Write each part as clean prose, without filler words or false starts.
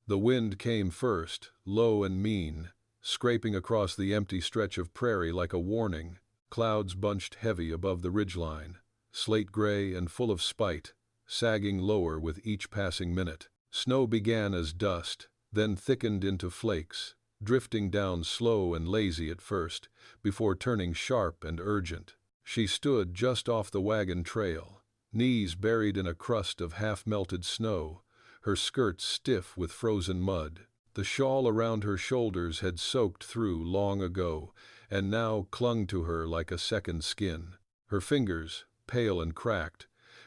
The wind came first, low and mean, scraping across the empty stretch of prairie like a warning. Clouds bunched heavy above the ridgeline, slate gray and full of spite, sagging lower with each passing minute. Snow began as dust, then thickened into flakes, drifting down slow and lazy at first, before turning sharp and urgent. She stood just off the wagon trail, knees buried in a crust of half-melted snow, her skirts stiff with frozen mud. The shawl around her shoulders had soaked through long ago, and now clung to her like a second skin. Her fingers, pale and cracked,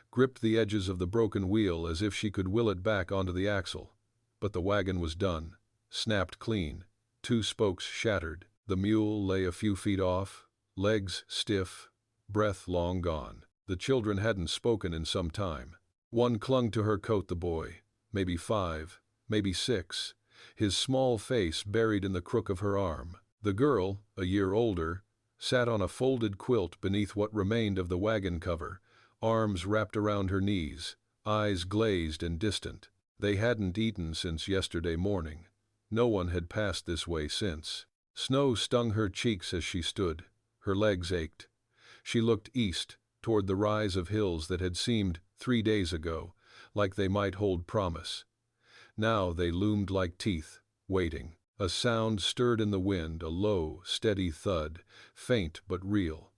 gripped the edges of the broken wheel as if she could will it back onto the axle. But the wagon was done, snapped clean, 2 spokes shattered. The mule lay a few feet off, legs stiff, breath long gone. The children hadn't spoken in some time. One clung to her coat, the boy, maybe 5, maybe 6, his small face buried in the crook of her arm. The girl, a year older, sat on a folded quilt beneath what remained of the wagon cover, arms wrapped around her knees, eyes glazed and distant. They hadn't eaten since yesterday morning. No one had passed this way since. Snow stung her cheeks as she stood. Her legs ached. She looked east, toward the rise of hills that had seemed, 3 days ago, like they might hold promise. Now they loomed like teeth, waiting. A sound stirred in the wind, a low, steady thud, faint but real.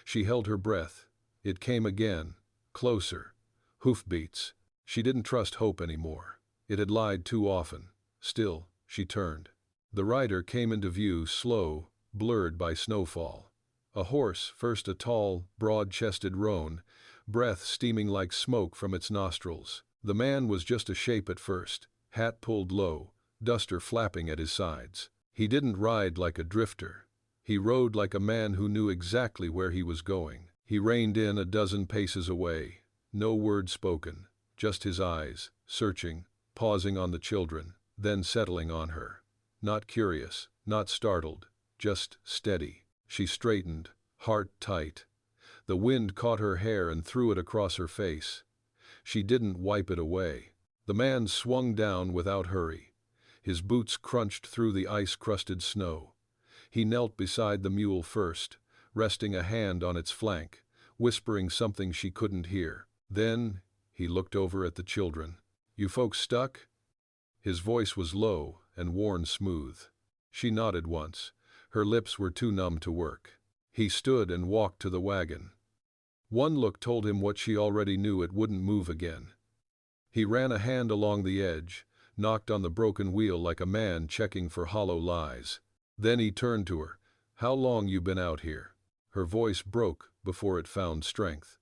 She held her breath. It came again, closer. Hoofbeats. She didn't trust hope anymore. It had lied too often. Still, she turned. The rider came into view, slow, blurred by snowfall. A horse, first a tall, broad-chested roan, breath steaming like smoke from its nostrils. The man was just a shape at first, hat pulled low, duster flapping at his sides. He didn't ride like a drifter. He rode like a man who knew exactly where he was going. He reined in a dozen paces away, no word spoken, just his eyes, searching, pausing on the children, then settling on her. Not curious, not startled, just steady. She straightened, heart tight. The wind caught her hair and threw it across her face. She didn't wipe it away. The man swung down without hurry. His boots crunched through the ice-crusted snow. He knelt beside the mule first, resting a hand on its flank, whispering something she couldn't hear. Then he looked over at the children. "You folks stuck?" His voice was low and worn smooth. She nodded once. Her lips were too numb to work. He stood and walked to the wagon. One look told him what she already knew: it wouldn't move again. He ran a hand along the edge, knocked on the broken wheel like a man checking for hollow lies. Then he turned to her. "How long you been out here?" Her voice broke before it found strength.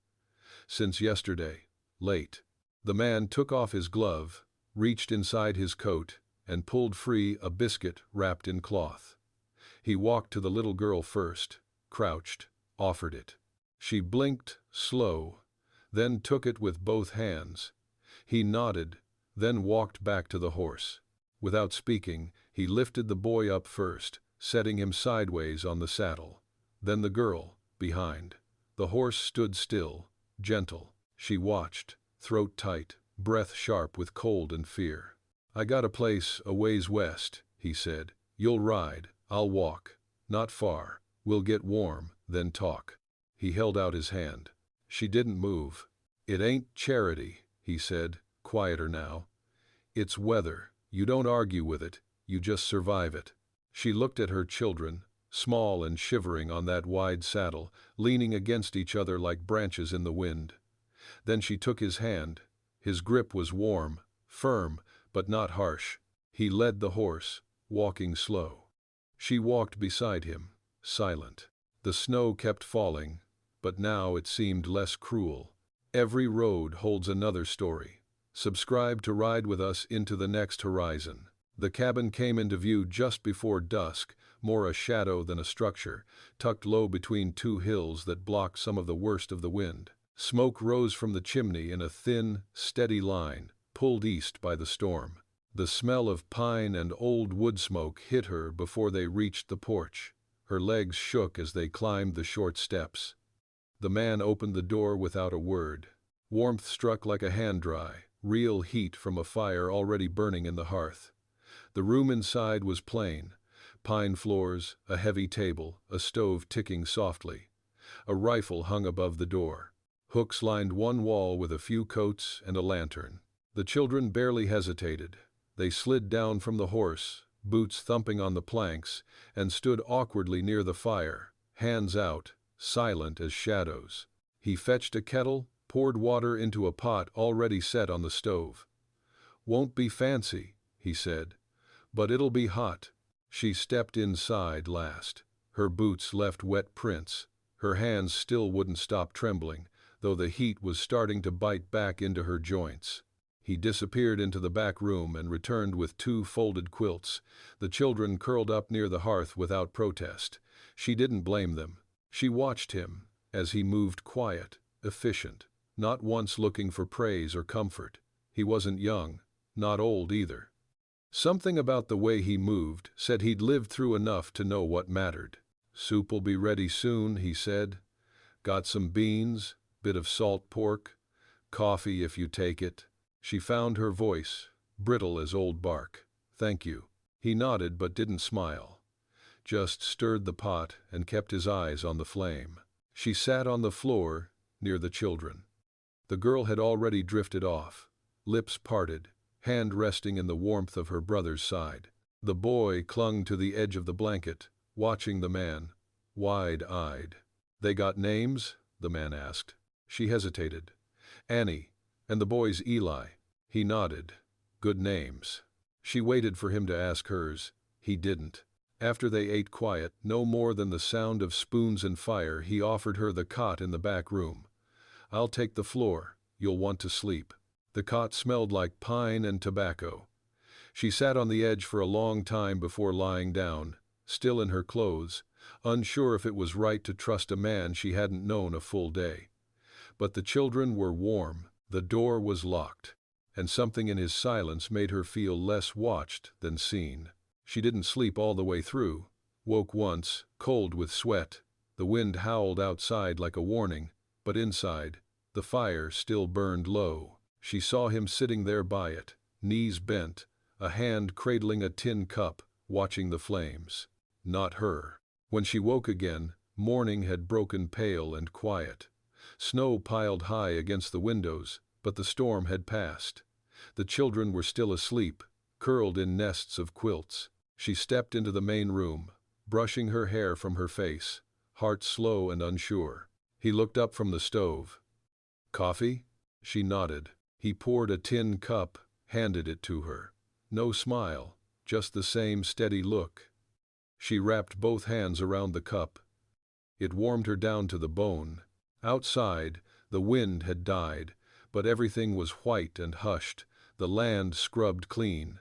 "Since yesterday, late." The man took off his glove, reached inside his coat, and pulled free a biscuit wrapped in cloth. He walked to the little girl first, crouched, offered it. She blinked, slow, then took it with both hands. He nodded, then walked back to the horse. Without speaking, he lifted the boy up first, setting him sideways on the saddle. Then the girl, behind. The horse stood still, gentle. She watched, throat tight, breath sharp with cold and fear. "I got a place a ways west," he said. "You'll ride, I'll walk. Not far. We'll get warm, then talk." He held out his hand. She didn't move. "It ain't charity," he said, quieter now. "It's weather. You don't argue with it, you just survive it." She looked at her children, small and shivering on that wide saddle, leaning against each other like branches in the wind. Then she took his hand. His grip was warm, firm, but not harsh. He led the horse, walking slow. She walked beside him, silent. The snow kept falling, but now it seemed less cruel. Every road holds another story. Subscribe to ride with us into the next horizon. The cabin came into view just before dusk, more a shadow than a structure, tucked low between 2 hills that blocked some of the worst of the wind. Smoke rose from the chimney in a thin, steady line, pulled east by the storm. The smell of pine and old wood smoke hit her before they reached the porch. Her legs shook as they climbed the short steps. The man opened the door without a word. Warmth struck like a hand dry, real heat from a fire already burning in the hearth. The room inside was plain. Pine floors, a heavy table, a stove ticking softly. A rifle hung above the door. Hooks lined one wall with a few coats and a lantern. The children barely hesitated. They slid down from the horse, boots thumping on the planks, and stood awkwardly near the fire, hands out, silent as shadows. He fetched a kettle, poured water into a pot already set on the stove. "Won't be fancy," he said, "but it'll be hot." She stepped inside last. Her boots left wet prints. Her hands still wouldn't stop trembling, though the heat was starting to bite back into her joints. He disappeared into the back room and returned with 2 folded quilts. The children curled up near the hearth without protest. She didn't blame them. She watched him as he moved quiet, efficient, not once looking for praise or comfort. He wasn't young, not old either. Something about the way he moved said he'd lived through enough to know what mattered. "Soup'll be ready soon," he said. "Got some beans, bit of salt pork, coffee if you take it." She found her voice, brittle as old bark. "Thank you." He nodded but didn't smile. Just stirred the pot and kept his eyes on the flame. She sat on the floor, near the children. The girl had already drifted off, lips parted, hand resting in the warmth of her brother's side. The boy clung to the edge of the blanket, watching the man, wide-eyed. "They got names?" the man asked. She hesitated. "Annie, and the boy's Eli." He nodded. "Good names." She waited for him to ask hers. He didn't. After they ate quiet, no more than the sound of spoons and fire, he offered her the cot in the back room. "I'll take the floor. You'll want to sleep." The cot smelled like pine and tobacco. She sat on the edge for a long time before lying down, still in her clothes, unsure if it was right to trust a man she hadn't known a full day. But the children were warm, the door was locked, and something in his silence made her feel less watched than seen. She didn't sleep all the way through, woke once, cold with sweat. The wind howled outside like a warning, but inside, the fire still burned low. She saw him sitting there by it, knees bent, a hand cradling a tin cup, watching the flames. Not her. When she woke again, morning had broken pale and quiet. Snow piled high against the windows, but the storm had passed. The children were still asleep, curled in nests of quilts. She stepped into the main room, brushing her hair from her face, heart slow and unsure. He looked up from the stove. "Coffee?" She nodded. He poured a tin cup, handed it to her. No smile, just the same steady look. She wrapped both hands around the cup. It warmed her down to the bone. Outside, the wind had died, but everything was white and hushed, the land scrubbed clean.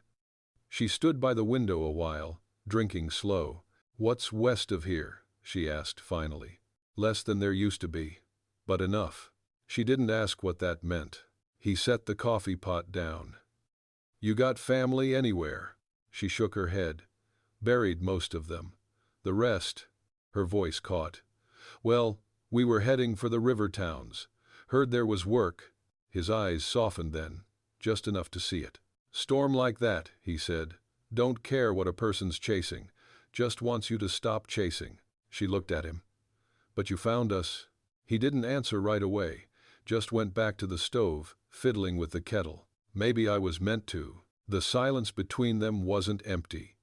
She stood by the window a while, drinking slow. "What's west of here?" she asked finally. "Less than there used to be, but enough." She didn't ask what that meant. He set the coffee pot down. "You got family anywhere?" She shook her head. "Buried most of them. The rest," her voice caught. "Well, we were heading for the river towns. Heard there was work." His eyes softened then, just enough to see it. "Storm like that," he said. "Don't care what a person's chasing. Just wants you to stop chasing." She looked at him. "But you found us." He didn't answer right away, just went back to the stove, fiddling with the kettle. "Maybe I was meant to." The silence between them wasn't empty.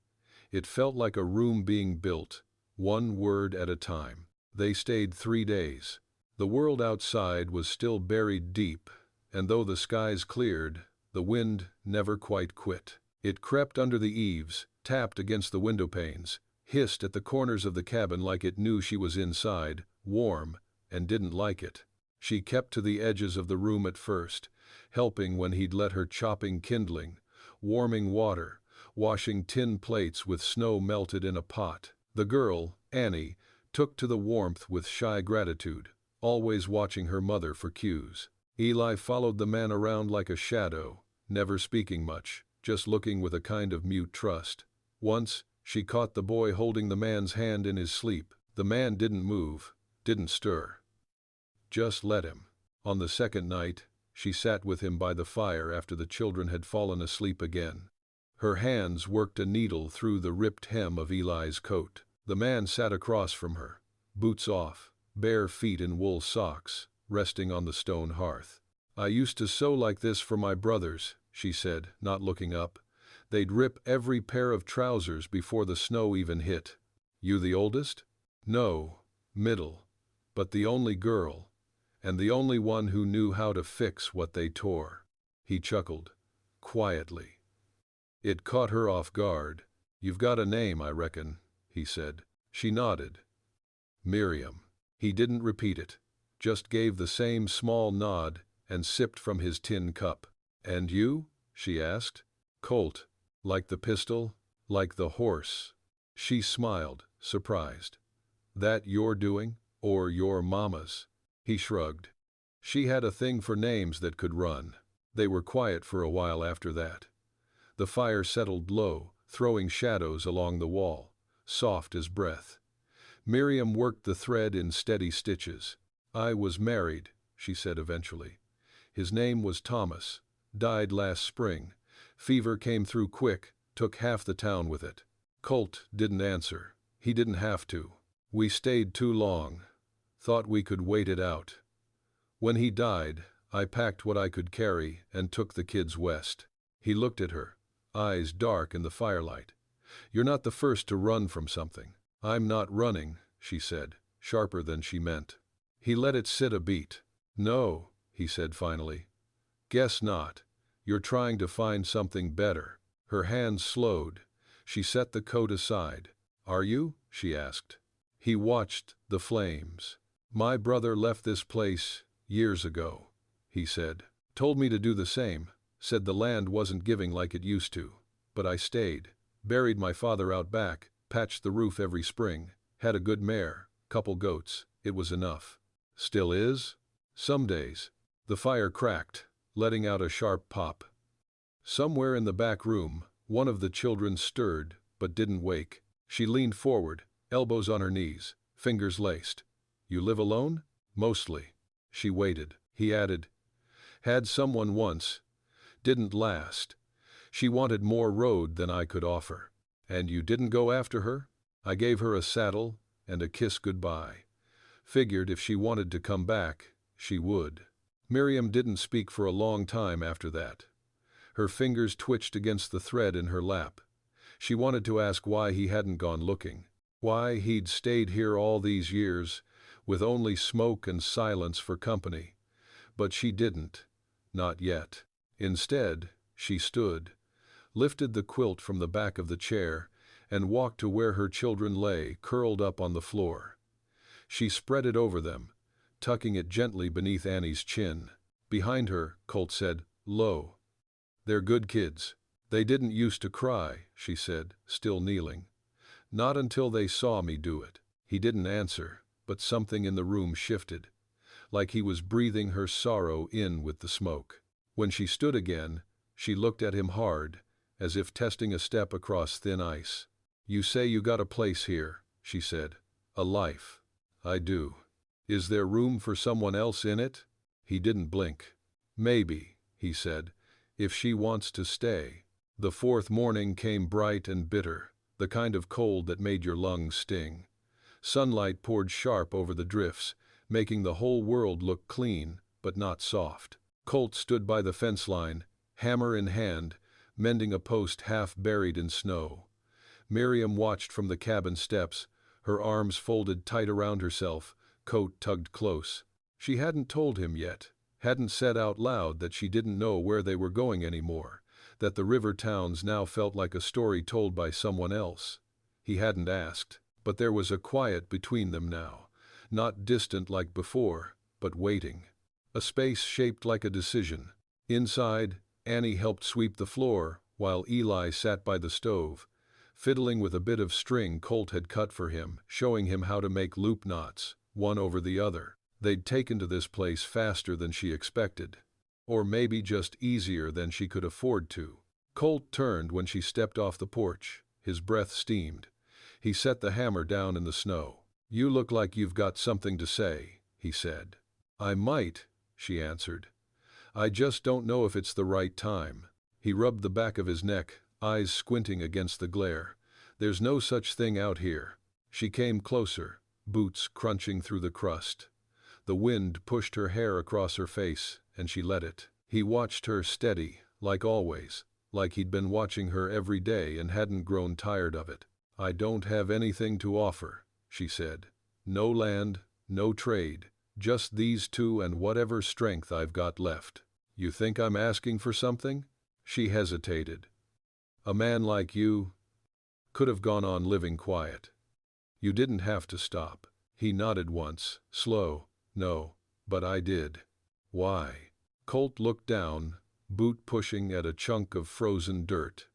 It felt like a room being built, one word at a time. They stayed 3 days. The world outside was still buried deep, and though the skies cleared, the wind never quite quit. It crept under the eaves, tapped against the window panes, hissed at the corners of the cabin like it knew she was inside, warm, and didn't like it. She kept to the edges of the room at first, helping when he'd let her chopping kindling, warming water, washing tin plates with snow melted in a pot. The girl, Annie, took to the warmth with shy gratitude, always watching her mother for cues. Eli followed the man around like a shadow, never speaking much, just looking with a kind of mute trust. Once, she caught the boy holding the man's hand in his sleep. The man didn't move, didn't stir. Just let him. On the second night, she sat with him by the fire after the children had fallen asleep again. Her hands worked a needle through the ripped hem of Eli's coat. The man sat across from her, boots off, bare feet in wool socks, resting on the stone hearth. "I used to sew like this for my brothers," she said, not looking up. "They'd rip every pair of trousers before the snow even hit." "You the oldest?" "No, middle, but the only girl, and the only one who knew how to fix what they tore." He chuckled, quietly. It caught her off guard. "You've got a name, I reckon," he said. She nodded. "Miriam." He didn't repeat it, just gave the same small nod and sipped from his tin cup. "And you?" she asked. "Colt. Like the pistol, like the horse." She smiled, surprised. "That your doing, or your mama's?" He shrugged. She had a thing for names that could run. They were quiet for a while after that. The fire settled low, throwing shadows along the wall, soft as breath. Miriam worked the thread in steady stitches. "I was married," she said eventually. "His name was Thomas. Died last spring. Fever came through quick, took half the town with it." Colt didn't answer. He didn't have to. "We stayed too long. Thought we could wait it out. When he died, I packed what I could carry and took the kids west." He looked at her, eyes dark in the firelight. "You're not the first to run from something." "I'm not running," she said, sharper than she meant. He let it sit a beat. "No," he said finally. "Guess not. You're trying to find something better." Her hands slowed. She set the coat aside. "Are you?" she asked. He watched the flames. "My brother left this place years ago," he said. "Told me to do the same. Said the land wasn't giving like it used to. But I stayed. Buried my father out back, patched the roof every spring, had a good mare, couple goats. It was enough." "Still is?" "Some days." The fire cracked, letting out a sharp pop. Somewhere in the back room, one of the children stirred, but didn't wake. She leaned forward, elbows on her knees, fingers laced. "You live alone?" "Mostly." She waited. He added, "Had someone once. Didn't last. She wanted more road than I could offer." "And you didn't go after her?" "I gave her a saddle and a kiss goodbye. Figured if she wanted to come back, she would." Miriam didn't speak for a long time after that. Her fingers twitched against the thread in her lap. She wanted to ask why he hadn't gone looking, why he'd stayed here all these years, with only smoke and silence for company. But she didn't, not yet. Instead, she stood, lifted the quilt from the back of the chair, and walked to where her children lay, curled up on the floor. She spread it over them, tucking it gently beneath Annie's chin. Behind her, Colt said, low, "They're good kids. They didn't used to cry," she said, still kneeling. "Not until they saw me do it." He didn't answer, but something in the room shifted, like he was breathing her sorrow in with the smoke. When she stood again, she looked at him hard, as if testing a step across thin ice. "You say you got a place here," she said. "A life." "I do. Is there room for someone else in it?" He didn't blink. "Maybe," he said, "if she wants to stay." The fourth morning came bright and bitter, the kind of cold that made your lungs sting. Sunlight poured sharp over the drifts, making the whole world look clean, but not soft. Colt stood by the fence line, hammer in hand, mending a post half buried in snow. Miriam watched from the cabin steps, her arms folded tight around herself, coat tugged close. She hadn't told him yet, hadn't said out loud that she didn't know where they were going anymore, that the river towns now felt like a story told by someone else. He hadn't asked, but there was a quiet between them now, not distant like before, but waiting. A space shaped like a decision. Inside, Annie helped sweep the floor, while Eli sat by the stove, fiddling with a bit of string Colt had cut for him, showing him how to make loop knots, one over the other. They'd taken to this place faster than she expected. Or maybe just easier than she could afford to. Colt turned when she stepped off the porch. His breath steamed. He set the hammer down in the snow. "You look like you've got something to say," he said. "I might," she answered. "I just don't know if it's the right time." He rubbed the back of his neck, eyes squinting against the glare. "There's no such thing out here." She came closer, boots crunching through the crust. The wind pushed her hair across her face, and she let it. He watched her steady, like always, like he'd been watching her every day and hadn't grown tired of it. "I don't have anything to offer," she said. "No land, no trade, just these two and whatever strength I've got left." "You think I'm asking for something?" She hesitated. "A man like you could have gone on living quiet. You didn't have to stop." He nodded once, slow. "No, but I did." "Why?" Colt looked down, boot pushing at a chunk of frozen dirt.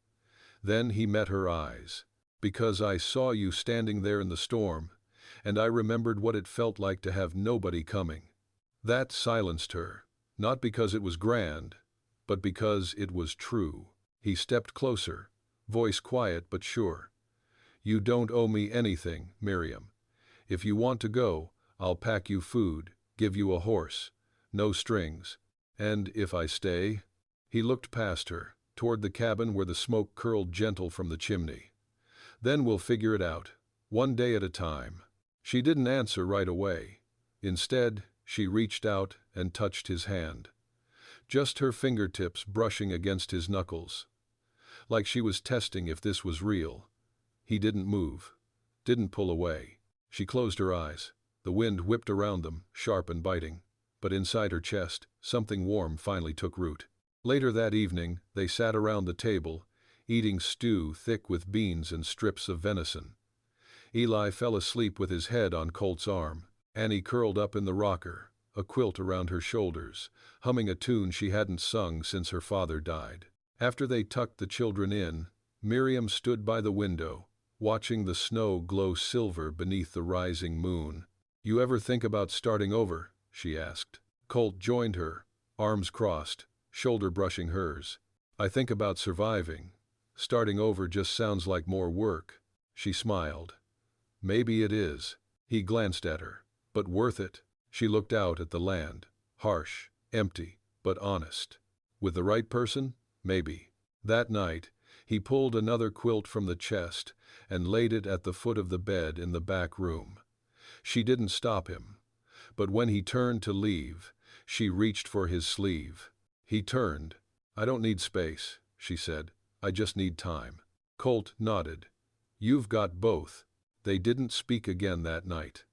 Then he met her eyes. "Because I saw you standing there in the storm, and I remembered what it felt like to have nobody coming." That silenced her, not because it was grand, but because it was true. He stepped closer, voice quiet but sure. "You don't owe me anything, Miriam. If you want to go, I'll pack you food, give you a horse. No strings. And if I stay?" He looked past her, toward the cabin where the smoke curled gentle from the chimney. "Then we'll figure it out, one day at a time." She didn't answer right away. Instead, she reached out and touched his hand. Just her fingertips brushing against his knuckles. Like she was testing if this was real. He didn't move. Didn't pull away. She closed her eyes. The wind whipped around them, sharp and biting. But inside her chest, something warm finally took root. Later that evening, they sat around the table, eating stew thick with beans and strips of venison. Eli fell asleep with his head on Colt's arm. Annie curled up in the rocker, a quilt around her shoulders, humming a tune she hadn't sung since her father died. After they tucked the children in, Miriam stood by the window, watching the snow glow silver beneath the rising moon. "You ever think about starting over?" she asked. Colt joined her, arms crossed, shoulder brushing hers. "I think about surviving. Starting over just sounds like more work." She smiled. "Maybe it is." He glanced at her. "But worth it." She looked out at the land, harsh, empty, but honest. "With the right person? Maybe." That night, he pulled another quilt from the chest and laid it at the foot of the bed in the back room. She didn't stop him. But when he turned to leave, she reached for his sleeve. He turned. "I don't need space," she said. "I just need time." Colt nodded. "You've got both." They didn't speak again that night.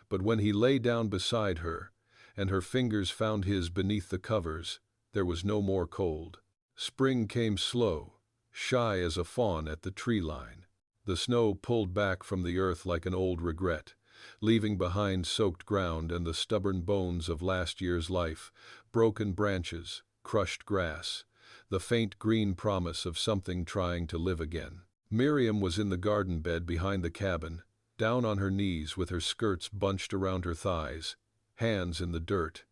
But when he lay down beside her, and her fingers found his beneath the covers, there was no more cold. Spring came slow, shy as a fawn at the tree line. The snow pulled back from the earth like an old regret, leaving behind soaked ground and the stubborn bones of last year's life, broken branches, crushed grass, the faint green promise of something trying to live again. Miriam was in the garden bed behind the cabin, down on her knees with her skirts bunched around her thighs, hands in the dirt.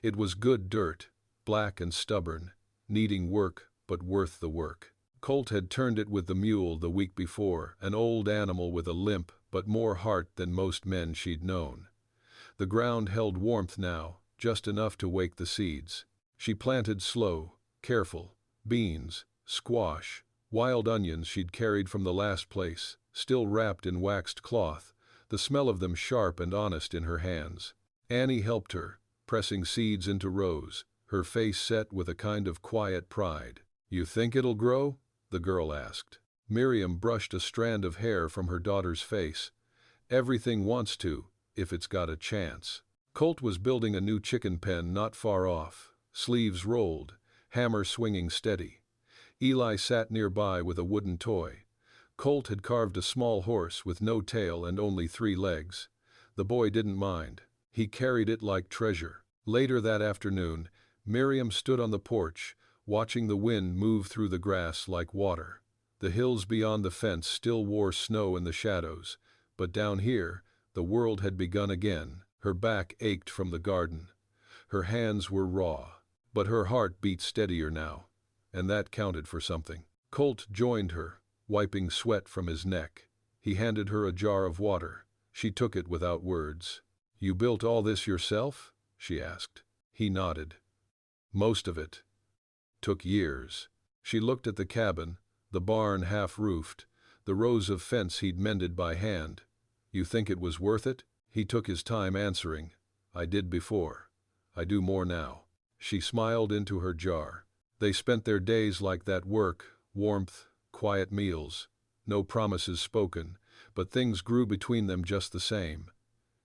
It was good dirt, black and stubborn, needing work but worth the work. Colt had turned it with the mule the week before, an old animal with a limp but more heart than most men she'd known. The ground held warmth now, just enough to wake the seeds. She planted slow, careful, beans, squash, wild onions she'd carried from the last place, still wrapped in waxed cloth, the smell of them sharp and honest in her hands. Annie helped her, pressing seeds into rows, her face set with a kind of quiet pride. "You think it'll grow?" the girl asked. Miriam brushed a strand of hair from her daughter's face. "Everything wants to, if it's got a chance." Colt was building a new chicken pen not far off, sleeves rolled, hammer swinging steady. Eli sat nearby with a wooden toy. Colt had carved a small horse with no tail and only 3 legs. The boy didn't mind. He carried it like treasure. Later that afternoon, Miriam stood on the porch, watching the wind move through the grass like water. The hills beyond the fence still wore snow in the shadows, but down here, the world had begun again. Her back ached from the garden. Her hands were raw, but her heart beat steadier now, and that counted for something. Colt joined her, wiping sweat from his neck. He handed her a jar of water. She took it without words. "You built all this yourself?" she asked. He nodded. "Most of it. Took years." She looked at the cabin, the barn half-roofed, the rows of fence he'd mended by hand. You think it was worth it? He took his time answering. I did before. I do more now. She smiled into her jar. They spent their days like that, work, warmth, quiet meals. No promises spoken, but things grew between them just the same.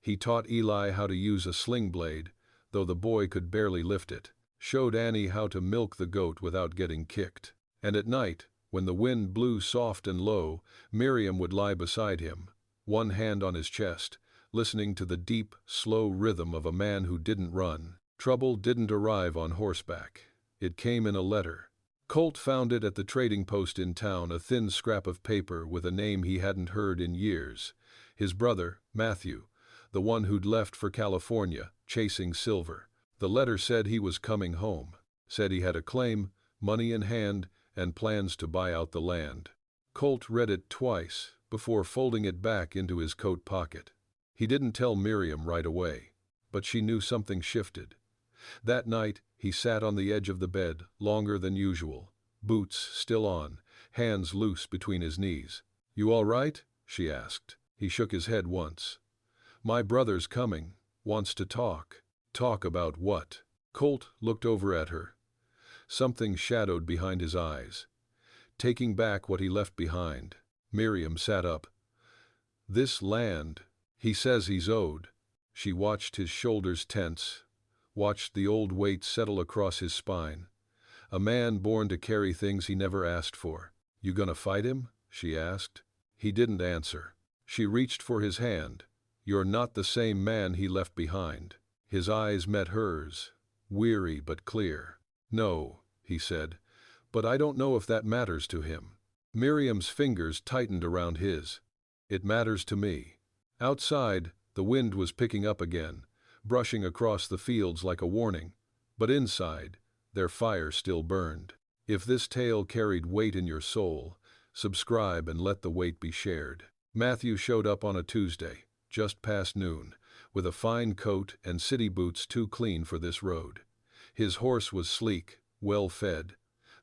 He taught Eli how to use a sling blade, though the boy could barely lift it. Showed Annie how to milk the goat without getting kicked. And at night, when the wind blew soft and low, Miriam would lie beside him, one hand on his chest, listening to the deep, slow rhythm of a man who didn't run. Trouble didn't arrive on horseback. It came in a letter. Colt found it at the trading post in town, a thin scrap of paper with a name he hadn't heard in years. His brother, Matthew, the one who'd left for California, chasing silver. The letter said he was coming home, said he had a claim, money in hand, and plans to buy out the land. Colt read it twice before folding it back into his coat pocket. He didn't tell Miriam right away, but she knew something shifted. That night, he sat on the edge of the bed, longer than usual, boots still on, hands loose between his knees. "You all right?" she asked. He shook his head once. "My brother's coming, wants to talk." "Talk about what?" Colt looked over at her. Something shadowed behind his eyes, taking back what he left behind. Miriam sat up. "This land, he says he's owed." She watched his shoulders tense, watched the old weight settle across his spine. A man born to carry things he never asked for. "You gonna fight him?" she asked. He didn't answer. She reached for his hand. "You're not the same man he left behind." His eyes met hers, weary but clear. "No," he said, "but I don't know if that matters to him." Miriam's fingers tightened around his. "It matters to me." Outside, the wind was picking up again, brushing across the fields like a warning, but inside, their fire still burned. If this tale carried weight in your soul, subscribe and let the weight be shared. Matthew showed up on a Tuesday, just past noon, with a fine coat and city boots too clean for this road. His horse was sleek, well-fed,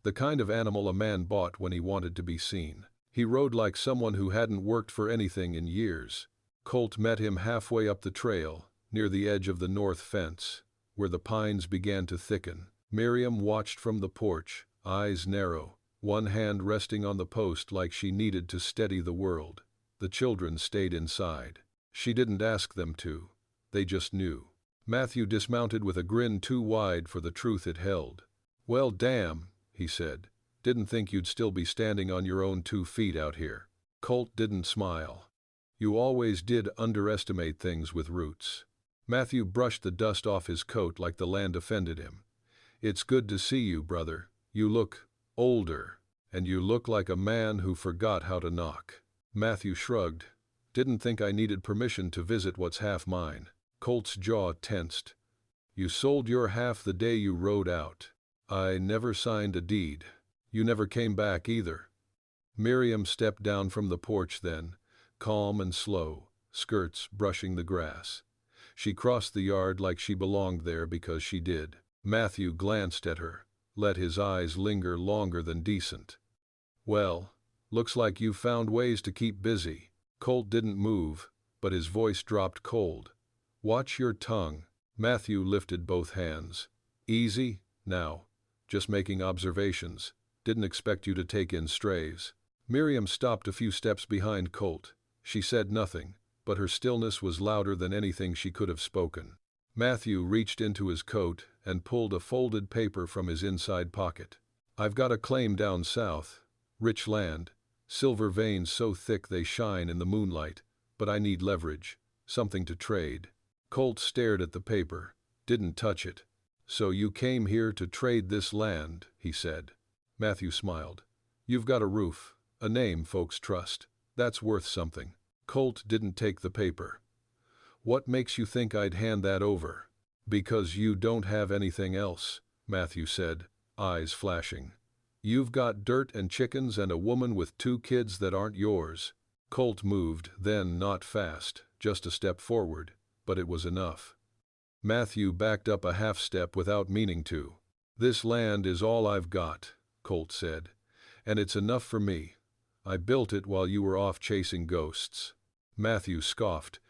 the kind of animal a man bought when he wanted to be seen. He rode like someone who hadn't worked for anything in years. Colt met him halfway up the trail, near the edge of the north fence, where the pines began to thicken. Miriam watched from the porch, eyes narrow, one hand resting on the post like she needed to steady the world. The children stayed inside. She didn't ask them to. They just knew. Matthew dismounted with a grin too wide for the truth it held. "Well, damn," he said. "Didn't think you'd still be standing on your own 2 feet out here." Colt didn't smile. "You always did underestimate things with roots." Matthew brushed the dust off his coat like the land offended him. "It's good to see you, brother. You look older, and you look like a man who forgot how to knock." Matthew shrugged. "Didn't think I needed permission to visit what's half mine." Colt's jaw tensed. "You sold your half the day you rode out." "I never signed a deed." "You never came back either." Miriam stepped down from the porch then, calm and slow, skirts brushing the grass. She crossed the yard like she belonged there because she did. Matthew glanced at her, let his eyes linger longer than decent. "Well, looks like you've found ways to keep busy." Colt didn't move, but his voice dropped cold. "Watch your tongue." Matthew lifted both hands. "Easy, now. Just making observations. Didn't expect you to take in strays." Miriam stopped a few steps behind Colt. She said nothing, but her stillness was louder than anything she could have spoken. Matthew reached into his coat and pulled a folded paper from his inside pocket. "I've got a claim down south. Rich land. Silver veins so thick they shine in the moonlight, but I need leverage, something to trade." Colt stared at the paper, didn't touch it. "So you came here to trade this land," he said. Matthew smiled. "You've got a roof, a name folks trust. That's worth something." Colt didn't take the paper. "What makes you think I'd hand that over?" "Because you don't have anything else," Matthew said, eyes flashing. "You've got dirt and chickens and a woman with 2 kids that aren't yours." Colt moved, then not fast, just a step forward, but it was enough. Matthew backed up a half step without meaning to. "This land is all I've got," Colt said, And it's enough for me. I built it while you were off chasing ghosts." Matthew scoffed.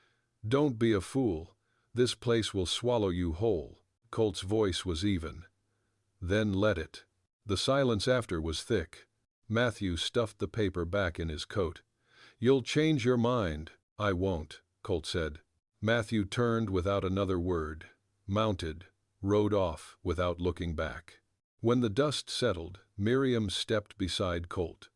"Don't be a fool. This place will swallow you whole." Colt's voice was even. "Then let it." The silence after was thick. Matthew stuffed the paper back in his coat. "You'll change your mind." "I won't," Colt said. Matthew turned without another word, mounted, rode off without looking back. When the dust settled, Miriam stepped beside Colt.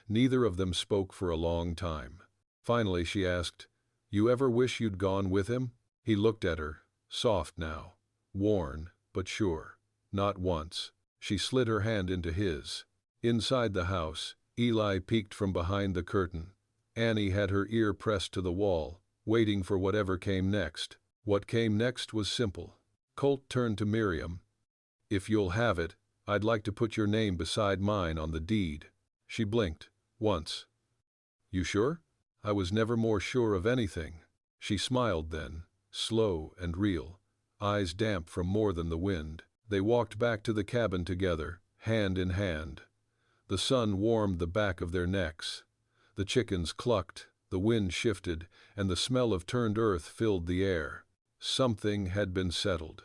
Neither of them spoke for a long time. Finally she asked, "You ever wish you'd gone with him?" He looked at her, soft now, worn, but sure. "Not once." She slid her hand into his. Inside the house, Eli peeked from behind the curtain. Annie had her ear pressed to the wall, waiting for whatever came next. What came next was simple. Colt turned to Miriam. "If you'll have it, I'd like to put your name beside mine on the deed." She blinked. "Once." "You sure?" "I was never more sure of anything." She smiled then, slow and real, eyes damp from more than the wind. They walked back to the cabin together, hand in hand. The sun warmed the back of their necks. The chickens clucked, the wind shifted, and the smell of turned earth filled the air. Something had been settled,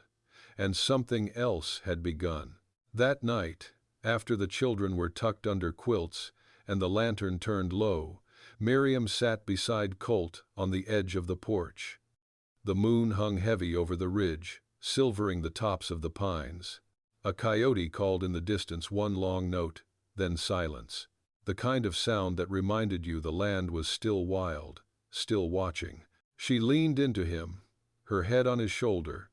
and something else had begun. That night, after the children were tucked under quilts and the lantern turned low, Miriam sat beside Colt on the edge of the porch. The moon hung heavy over the ridge, silvering the tops of the pines. A coyote called in the distance one long note, then silence. The kind of sound that reminded you the land was still wild, still watching. She leaned into him, her head on his shoulder,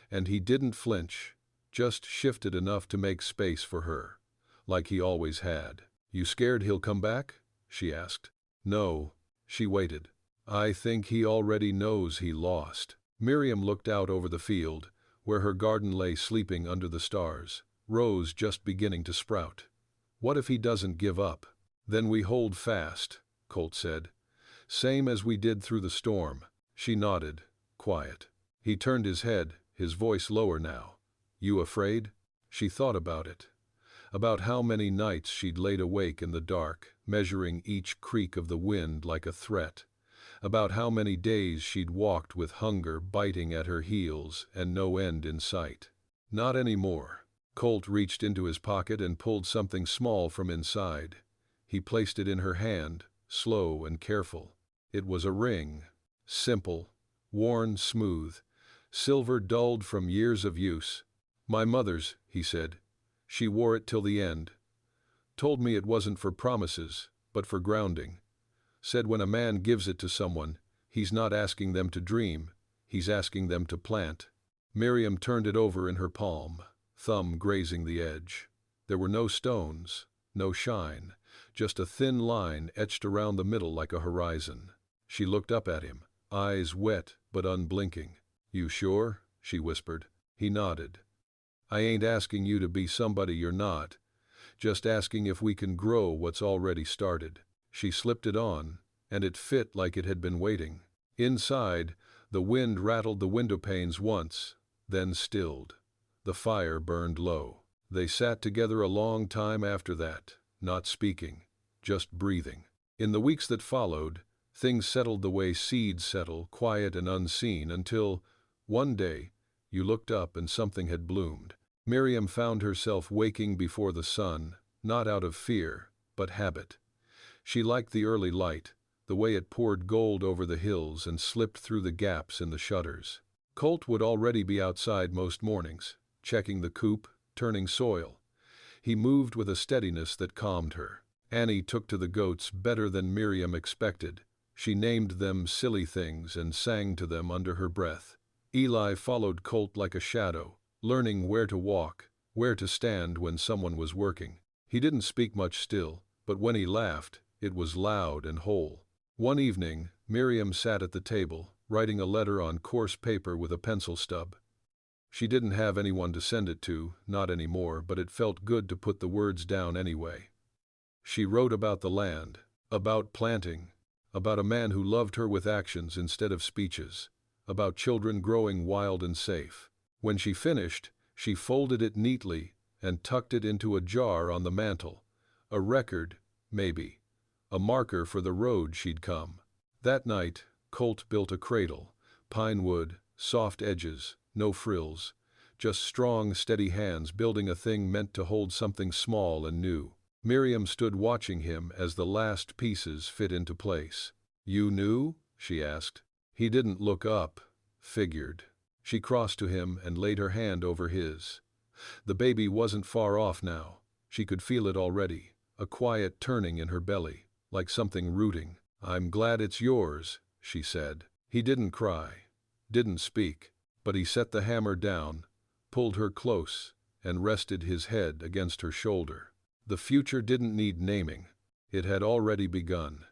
and he didn't flinch, just shifted enough to make space for her, like he always had. "You scared he'll come back?" she asked. "No." She waited. "I think he already knows he lost." Miriam looked out over the field, where her garden lay sleeping under the stars, rose just beginning to sprout. "What if he doesn't give up?" "Then we hold fast," Colt said. "Same as we did through the storm." She nodded, quiet. He turned his head, his voice lower now. "You afraid?" She thought about it. About how many nights she'd laid awake in the dark, measuring each creak of the wind like a threat. About how many days she'd walked with hunger biting at her heels and no end in sight. Not anymore. Colt reached into his pocket and pulled something small from inside. He placed it in her hand, slow and careful. It was a ring. Simple, worn smooth, silver dulled from years of use. "My mother's," he said. "She wore it till the end. Told me it wasn't for promises, but for grounding. Said when a man gives it to someone, he's not asking them to dream, he's asking them to plant." Miriam turned it over in her palm, thumb grazing the edge. There were no stones, no shine, just a thin line etched around the middle like a horizon. She looked up at him, eyes wet but unblinking. "You sure?" she whispered. He nodded. "I ain't asking you to be somebody you're not, just asking if we can grow what's already started." She slipped it on, and it fit like it had been waiting. Inside, the wind rattled the window panes once, then stilled. The fire burned low. They sat together a long time after that, not speaking, just breathing. In the weeks that followed, things settled the way seeds settle, quiet and unseen, until, one day, you looked up and something had bloomed. Miriam found herself waking before the sun, not out of fear, but habit. She liked the early light, the way it poured gold over the hills and slipped through the gaps in the shutters. Colt would already be outside most mornings, checking the coop, turning soil. He moved with a steadiness that calmed her. Annie took to the goats better than Miriam expected. She named them silly things and sang to them under her breath. Eli followed Colt like a shadow, learning where to walk, where to stand when someone was working. He didn't speak much still, but when he laughed, it was loud and whole. One evening, Miriam sat at the table, writing a letter on coarse paper with a pencil stub. She didn't have anyone to send it to, not anymore, but it felt good to put the words down anyway. She wrote about the land, about planting, about a man who loved her with actions instead of speeches, about children growing wild and safe. When she finished, she folded it neatly and tucked it into a jar on the mantel, A record, maybe. A marker for the road she'd come. That night, Colt built a cradle. Pine wood, soft edges, no frills. Just strong, steady hands building a thing meant to hold something small and new. Miriam stood watching him as the last pieces fit into place. "You knew?" she asked. He didn't look up. Figured. She crossed to him and laid her hand over his. The baby wasn't far off now. She could feel it already, a quiet turning in her belly, like something rooting. "I'm glad it's yours," she said. He didn't cry, didn't speak, but he set the hammer down, pulled her close, and rested his head against her shoulder. The future didn't need naming. It had already begun.